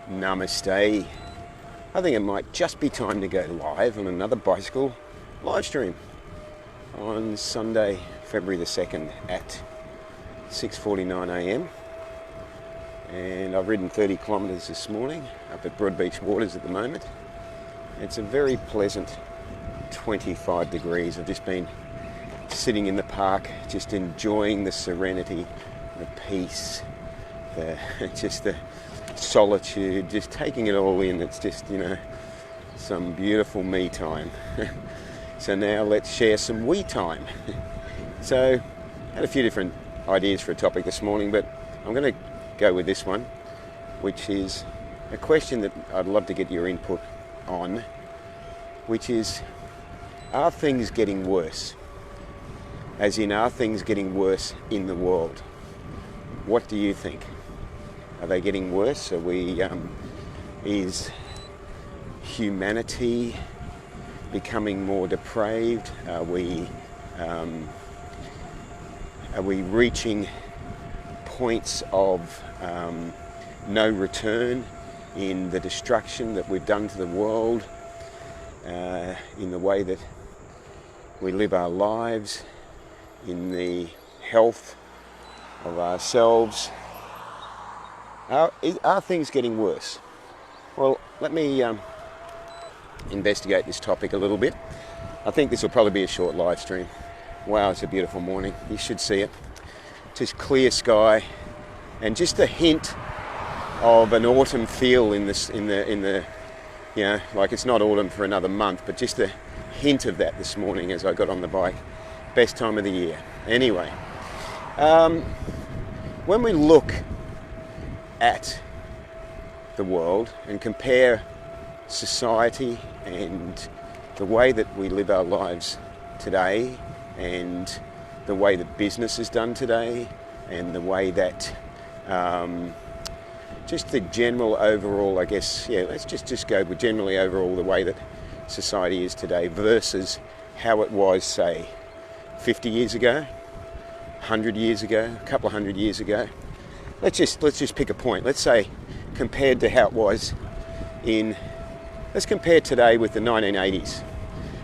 Namaste. I think it might just be time to go live on another bicycle live stream on Sunday, February the 2nd at 6:49 a.m. And I've ridden 30 kilometres this morning up at Broadbeach Waters at the moment. It's a very pleasant 25 degrees. I've just been sitting in the park, just enjoying the serenity, the peace, just the solitude, just taking it all in. It's just, some beautiful me time. So now let's share some we time. So I had a few different ideas for a topic this morning, but I'm going to go with this one, which is a question that I'd love to get your input on, which is, are things getting worse? As in, are things getting worse in the world? What do you think? Are they getting worse? Are we, is humanity becoming more depraved? Are we reaching points of no return in the destruction that we've done to the world, in the way that we live our lives, in the health of ourselves? Are things getting worse? Well, let me investigate this topic a little bit. I think this will probably be a short live stream. Wow, it's a beautiful morning. You should see it. Just clear sky, and just a hint of an autumn feel in the like it's not autumn for another month, but just a hint of that this morning as I got on the bike. Best time of the year. Anyway, when we look at the world and compare society and the way that we live our lives today, and the way that business is done today, and the way that just the general overall, I guess, let's just go with generally overall the way that society is today versus how it was, say, 50 years ago, 100 years ago, a couple of hundred years ago. Let's just pick a point. Let's say compared to how it was let's compare today with the 1980s,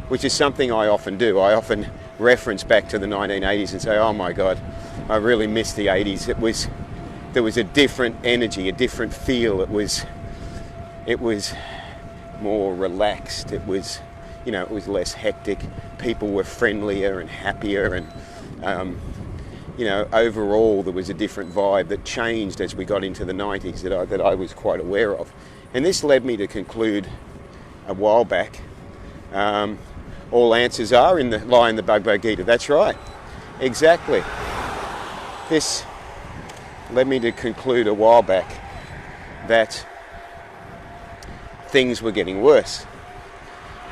which is something I often do. I often reference back to the 1980s and say, oh my God, I really miss the 80s. There was a different energy, a different feel. It was more relaxed. It was less hectic. People were friendlier and happier, and overall there was a different vibe that changed as we got into the 90s that I was quite aware of. And this led me to conclude a while back, all answers lie in the Bhagavad Gita. That's right, exactly. This led me to conclude a while back that things were getting worse.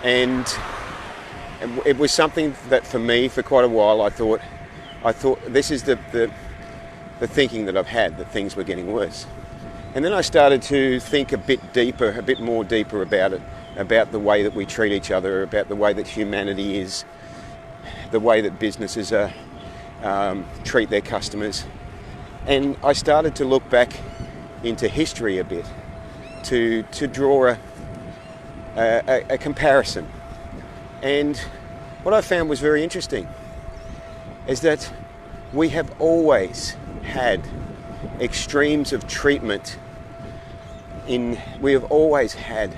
And it was something that for me, for quite a while, I thought this is the thinking that I've had, that things were getting worse. And then I started to think a bit more deeper about it, about the way that we treat each other, about the way that humanity is, the way that businesses treat their customers. And I started to look back into history a bit to draw a comparison. And what I found was very interesting is that we have always had extremes of treatment. We have always had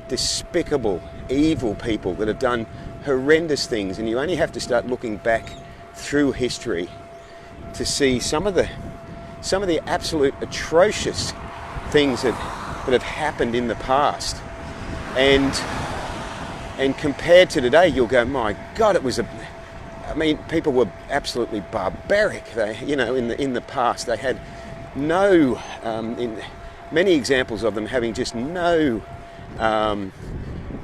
despicable, evil people that have done horrendous things, and you only have to start looking back through history to see some of the absolute atrocious things that have happened in the past. And compared to today, you'll go, my God, people were absolutely barbaric. In the past, they had no, in many examples of them having just no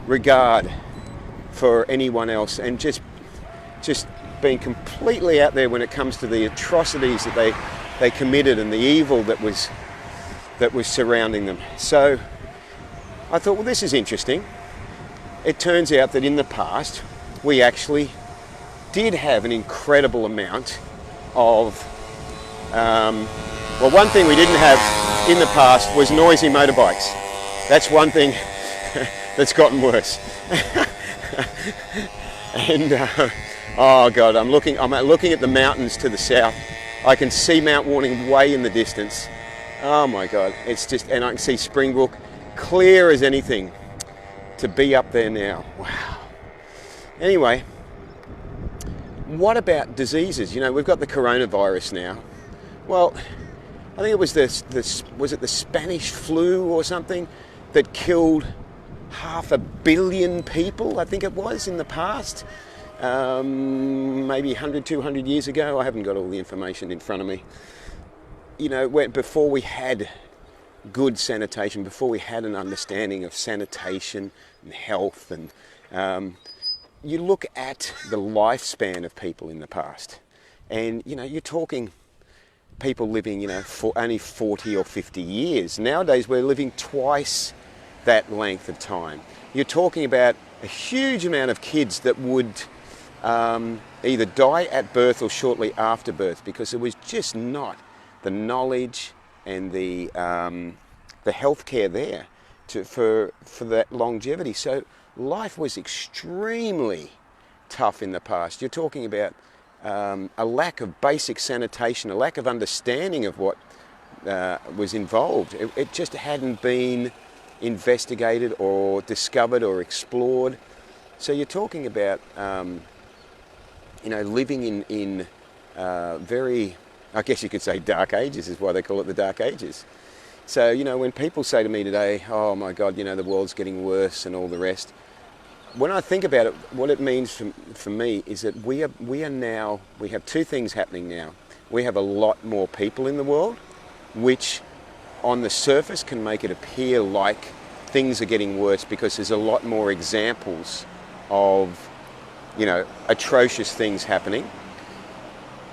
regard for anyone else, and just being completely out there when it comes to the atrocities that they committed and the evil that was surrounding them. So I thought, well, this is interesting. It turns out that in the past, we actually did have an incredible amount of, one thing we didn't have in the past was noisy motorbikes. That's one thing that's gotten worse. And oh God, I'm looking at the mountains to the south. I can see Mount Warning way in the distance. Oh my God, it's just, and I can see Springbrook clear as anything. To be up there now, wow. Anyway, what about diseases? You know, we've got the coronavirus now. Well, I think it was was it the Spanish flu or something that killed 500 million people, I think it was, in the past. Maybe 100, 200 years ago. I haven't got all the information in front of me. You know, before we had good sanitation, before we had an understanding of sanitation and health, and you look at the lifespan of people in the past, and you know, you're talking people living, you know, for only 40 or 50 years. Nowadays we're living twice that length of time. You're talking about a huge amount of kids that would either die at birth or shortly after birth, because there was just not the knowledge and the healthcare there for that longevity. So life was extremely tough in the past. You're talking about a lack of basic sanitation, a lack of understanding of what was involved. It just hadn't been investigated or discovered or explored. So you're talking about you know, living in very, I guess you could say, dark ages is why they call it the Dark Ages. So, you know, when people say to me today, oh my God, you know, the world's getting worse and all the rest, when I think about it, what it means for me is that we have two things happening now. We have a lot more people in the world, which on the surface can make it appear like things are getting worse because there's a lot more examples of, you know, atrocious things happening.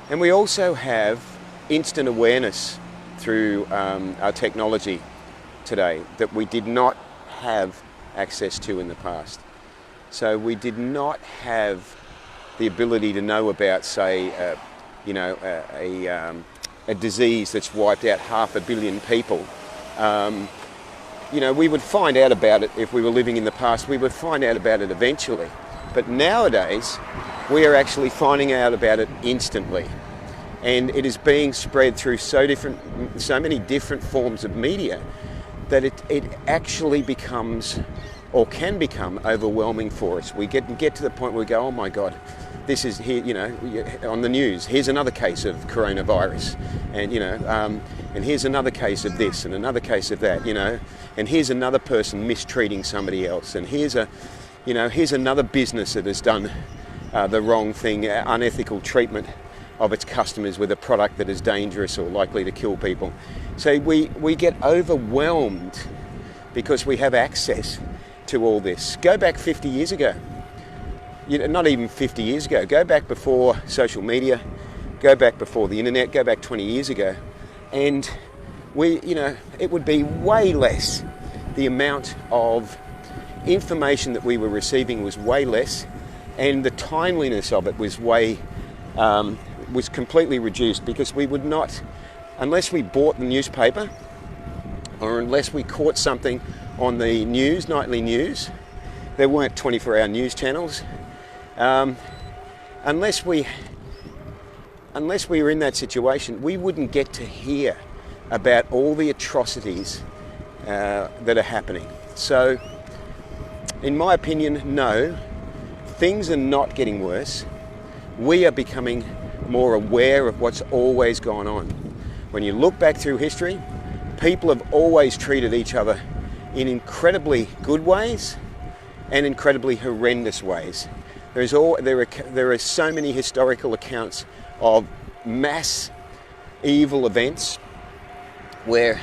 And we also have instant awareness through our technology today that we did not have access to in the past. So we did not have the ability to know about, say, you know, a disease that's wiped out 500 million people. You know, we would find out about it if we were living in the past. We would find out about it eventually. But nowadays, we are actually finding out about it instantly. And it is being spread through so many different forms of media that it actually becomes, or can become, overwhelming for us. We get to the point where we go, oh my God, this is here, you know, on the news, here's another case of coronavirus, and you know, and here's another case of this, and another case of that, you know, and here's another person mistreating somebody else, and here's another business that has done the wrong thing, unethical treatment of its customers with a product that is dangerous or likely to kill people. So we get overwhelmed because we have access to all this. Go back 50 years ago, not even 50 years ago, go back before social media, go back before the internet, go back 20 years ago, and it would be way less. The amount of information that we were receiving was way less, and the timeliness of it was was completely reduced, because we would not, unless we bought the newspaper or unless we caught something on the news, nightly news, there weren't 24-hour news channels, unless we were in that situation, we wouldn't get to hear about all the atrocities that are happening. So in my opinion, no, things are not getting worse. We are becoming more aware of what's always gone on. When you look back through history, people have always treated each other in incredibly good ways and incredibly horrendous ways. There are so many historical accounts of mass evil events where,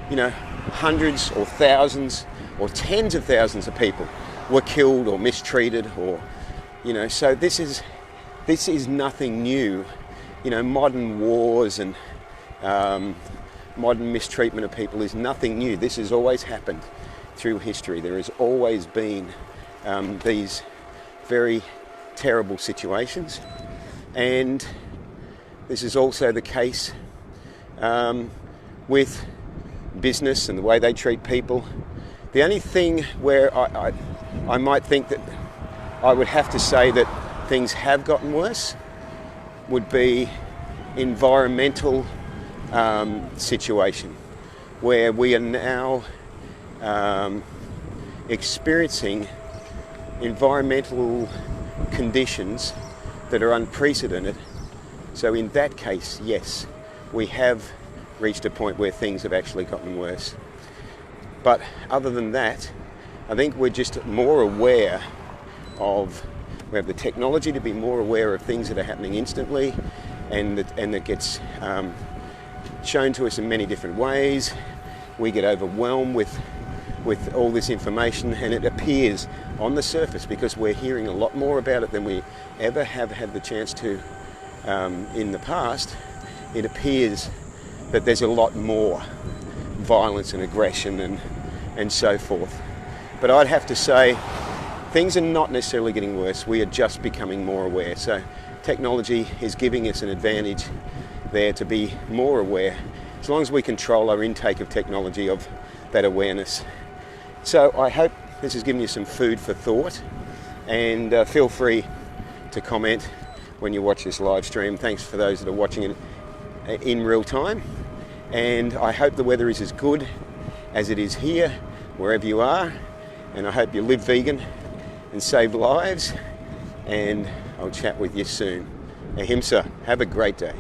you know, hundreds or thousands or tens of thousands of people were killed or mistreated, or, you know, so this is nothing new. You know, modern wars and modern mistreatment of people is nothing new. This has always happened through history. There has always been these very terrible situations, and this is also the case with business and the way they treat people. The only thing where I might think that I would have to say that things have gotten worse would be environmental situation, where we are now experiencing environmental conditions that are unprecedented. So in that case, yes, we have reached a point where things have actually gotten worse. But other than that, I think we're just more aware of, we have the technology to be more aware of things that are happening instantly, and that gets shown to us in many different ways. We get overwhelmed with all this information, and it appears on the surface, because we're hearing a lot more about it than we ever have had the chance to in the past. It appears that there's a lot more violence and aggression and so forth. But I'd have to say things are not necessarily getting worse. We are just becoming more aware. So technology is giving us an advantage there to be more aware, as long as we control our intake of technology, of that awareness. So I hope this has given you some food for thought, and feel free to comment when you watch this live stream. Thanks for those that are watching it in real time, and I hope the weather is as good as it is here, wherever you are, and I hope you live vegan and save lives, and I'll chat with you soon. Ahimsa, have a great day.